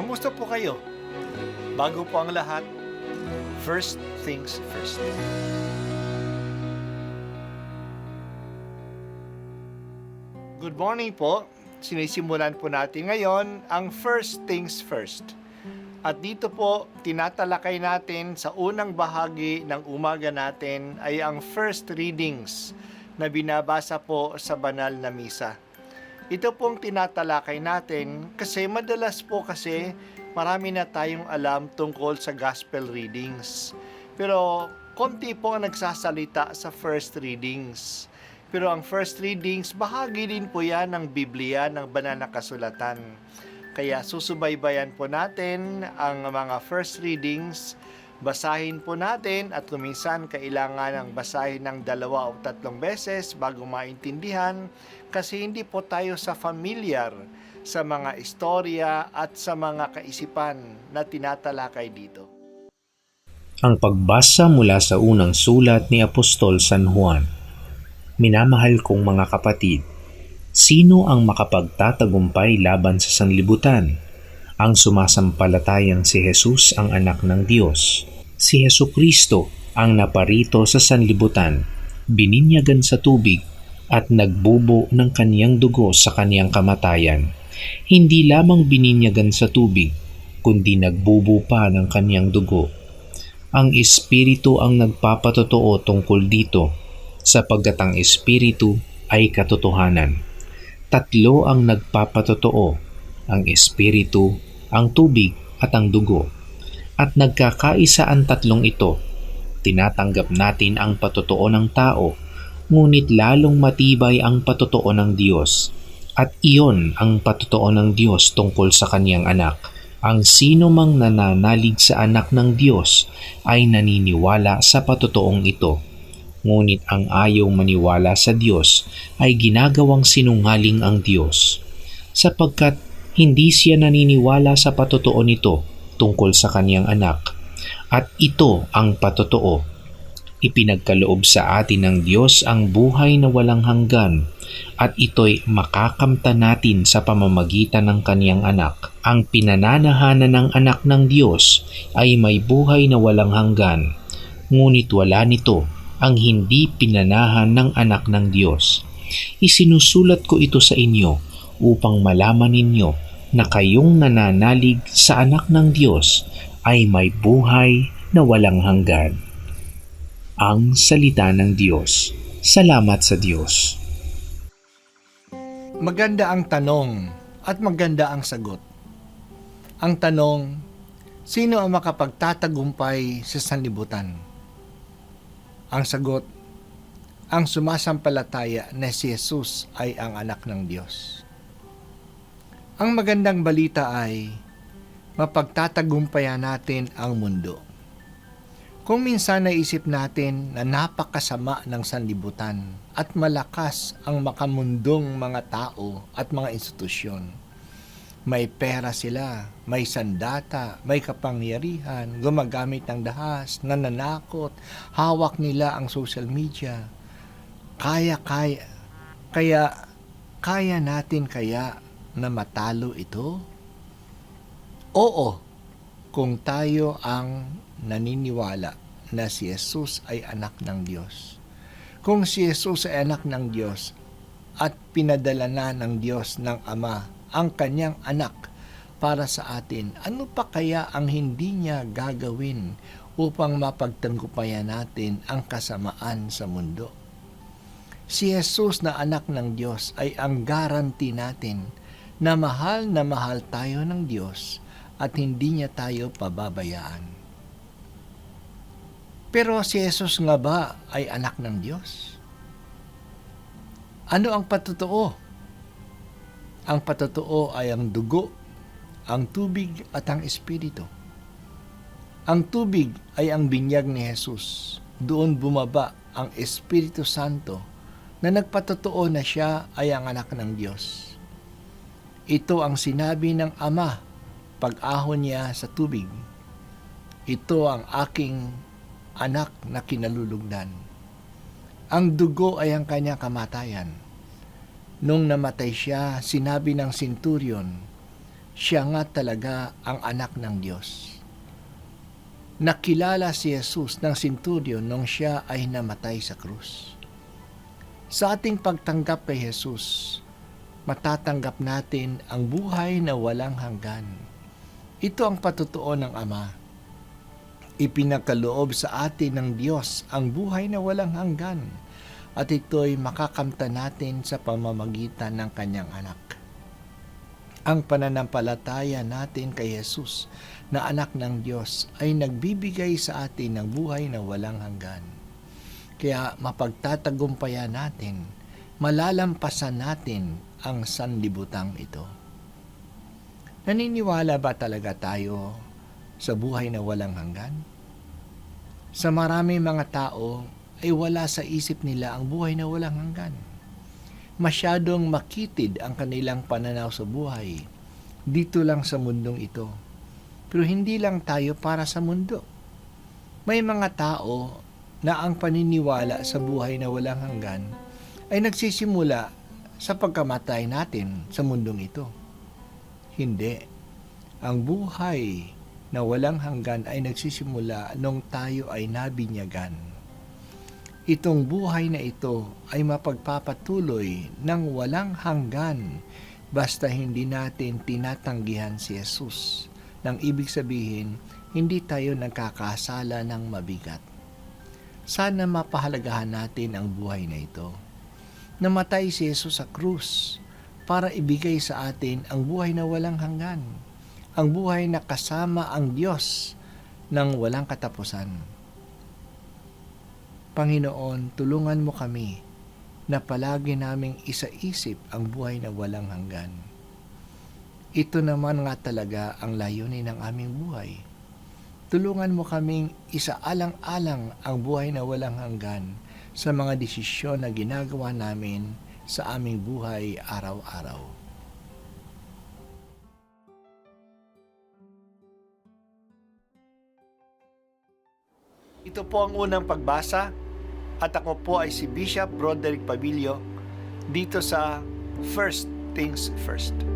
Kamusta po kayo? Bago po ang lahat, first things first. Good morning po. Sinisimulan po natin ngayon ang first things first. At dito po, tinatalakay natin sa unang bahagi ng umaga natin ay ang first readings na binabasa po sa banal na misa. Ito pong tinatalakay natin kasi madalas po kasi marami na tayong alam tungkol sa gospel readings. Pero konti po ang nagsasalita sa first readings. Pero ang first readings, bahagi din po yan ng Biblia, ng banal na kasulatan. Kaya susubaybayan po natin ang mga first readings, basahin po natin at kuminsan kailangan ng basahin ng 2 o 3 beses bago maintindihan kasi hindi po tayo familiar sa mga istorya at sa mga kaisipan na tinatalakay dito. Ang pagbasa mula sa unang sulat ni Apostol San Juan. Minamahal kong mga kapatid, sino ang makapagtatagumpay laban sa sanlibutan? Ang sumasampalatayang si Jesus ang anak ng Diyos. Si Jesucristo ang naparito sa sanlibutan, bininyagan sa tubig at nagbubo ng kaniyang dugo sa kaniyang kamatayan. Hindi lamang bininyagan sa tubig, kundi nagbubo pa ng kaniyang dugo. Ang Espiritu ang nagpapatotoo tungkol dito, sapagkat ang Espiritu ay katotohanan. Tatlo ang nagpapatotoo, ang Espiritu, ang tubig at ang dugo. At nagkakaisa ang tatlong ito. Tinatanggap natin ang patotoo ng tao, ngunit lalong matibay ang patotoo ng Diyos. At iyon ang patotoo ng Diyos tungkol sa kaniyang anak. Ang sino mang nananalig sa anak ng Diyos ay naniniwala sa patotoong ito. Ngunit ang ayaw maniwala sa Diyos ay ginagawang sinungaling ang Diyos, sapagkat hindi siya naniniwala sa patotoo nito tungkol sa kaniyang anak. At ito ang patotoo. Ipinagkaloob sa atin ng Diyos ang buhay na walang hanggan, at ito'y makakamtan natin sa pamamagitan ng kaniyang anak. Ang pinananahanan ng anak ng Diyos ay may buhay na walang hanggan, ngunit wala nito ang hindi pinanahan ng anak ng Diyos. Isinusulat ko ito sa inyo upang malaman ninyo na kayong nananalig sa anak ng Diyos ay may buhay na walang hanggan. Ang salita ng Diyos. Salamat sa Diyos. Maganda ang tanong at maganda ang sagot. Ang tanong, sino ang makapagtatagumpay sa sanlibutan? Ang sagot, ang sumasampalataya na si Jesus ay ang anak ng Diyos. Ang magandang balita ay mapagtatagumpayan natin ang mundo. Kung minsan naisip natin na napakasama ng sanlibutan at malakas ang makamundong mga tao at mga institusyon, may pera sila, may sandata, may kapangyarihan, gumagamit ng dahas, nananakot, hawak nila ang social media. Kaya natin kaya na matalo ito? Oo, kung tayo ang naniniwala na si Jesus ay anak ng Diyos. Kung si Jesus ay anak ng Diyos at pinadala na ng Diyos ng Ama ang kanyang anak para sa atin, ano pa kaya ang hindi niya gagawin upang mapagtagumpayan natin ang kasamaan sa mundo? Si Jesus na anak ng Diyos ay ang guarantee natin na mahal tayo ng Diyos at hindi niya tayo pababayaan. Pero si Jesus nga ba ay anak ng Diyos? Ano ang patotoo? Ang patotoo ay ang dugo, ang tubig at ang Espiritu. Ang tubig ay ang binyag ni Jesus. Doon bumaba ang Espiritu Santo na nagpatotoo na siya ay ang anak ng Diyos. Ito ang sinabi ng Ama pag-ahon niya sa tubig. Ito ang aking anak na kinalulugdan. Ang dugo ay ang kanyang kamatayan. Nung namatay siya, sinabi ng centurion, siya nga talaga ang anak ng Diyos. Nakilala si Jesus ng centurion nung siya ay namatay sa krus. Sa ating pagtanggap kay Jesus, matatanggap natin ang buhay na walang hanggan. Ito ang patutuo ng Ama. Ipinagkaloob sa atin ng Diyos ang buhay na walang hanggan, at ito'y makakamta natin sa pamamagitan ng Kanyang anak. Ang pananampalataya natin kay Jesus na anak ng Diyos ay nagbibigay sa atin ng buhay na walang hanggan. Kaya mapagtatagumpayan natin, malalampasan natin ang sanlibutang ito. Naniniwala ba talaga tayo sa buhay na walang hanggan? Sa marami mga tao ay wala sa isip nila ang buhay na walang hanggan. Masyadong makitid ang kanilang pananaw sa buhay dito lang sa mundong ito. Pero hindi lang tayo para sa mundo. May mga tao na ang paniniwala sa buhay na walang hanggan ay nagsisimula sa pagkamatay natin sa mundong ito. Hindi. Ang buhay na walang hanggan ay nagsisimula nung tayo ay nabinyagan. Itong buhay na ito ay mapagpapatuloy ng walang hanggan basta hindi natin tinatanggihan si Jesus. Nang ibig sabihin, hindi tayo nagkakasala ng mabigat. Sana mapahalagahan natin ang buhay na ito. Namatay si Jesus sa krus para ibigay sa atin ang buhay na walang hanggan. Ang buhay na kasama ang Diyos ng walang katapusan. Panginoon, tulungan mo kami na palagi naming isaisip ang buhay na walang hanggan. Ito naman nga talaga ang layunin ng aming buhay. Tulungan mo kaming isaalang-alang ang buhay na walang hanggan sa mga desisyon na ginagawa namin sa aming buhay araw-araw. Ito po ang unang pagbasa at ako po ay si Bishop Broderick Pabilio dito sa First Things First.